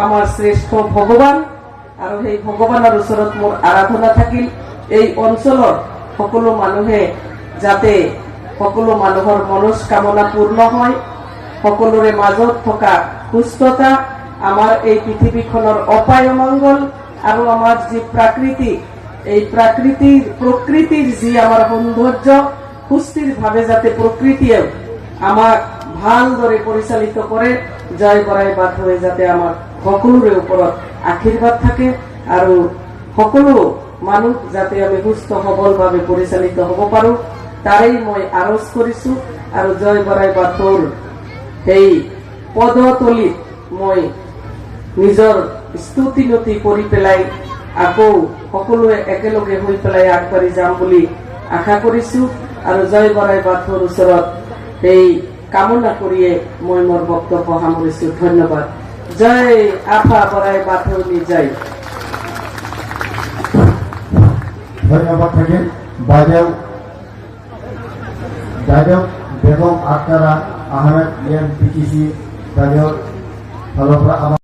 আমাৰ শ্ৰেষ্ঠ ভগবান আৰু সেই ভগৱানৰ ওচৰত মোৰ আৰাধনা থাকিল এই অঞ্চলৰ সকলো মানুহে যাতে সকলো মানুহৰ মনস্কামনা পূৰ্ণ হয়, সকলোৰে মাজত থকা সুস্থতা, আমাৰ এই পৃথিৱীখনৰ অপায় মংগল আৰু আমাৰ যি প্ৰাকৃতিক এই প্ৰকৃতিৰ যি আমাৰ সৌন্দৰ্য সুস্থিৰভাৱে যাতে প্ৰকৃতিয়ে আমাক ভালদৰে পৰিচালিত কৰে। জয় বৰাই বাট হৈ যাতে আমাৰ সকলোৰে ওপৰত আশীৰ্বাদ থাকে আৰু সকলো মানুহ যাতে আমি সুস্থ সবলভাৱে পৰিচালিত হ'ব পাৰো, তাৰেই মই আৰজ কৰিছো। আৰু জয় বৰাই বাটৰ সেই পদতলিত মই নিজৰ স্তুতি নতি কৰি পেলাই আকৌ সকলোৱে একেলগে হৈ পেলাই আগবাঢ়ি যাম বুলি আশা কৰিছো। আৰু জয় বৰাই বাটৰ ওচৰত সেই কামনা কৰিয়ে মই মোৰ বক্তব্য সামৰিছো। ধন্যবাদ। জয় আফা বৰাই বাথৌনি জয়। ধন্যবাদ থাকেন দাদেও বেগম আক্তাৰা আহমেদ এম পিটিসি দাদেও ভালো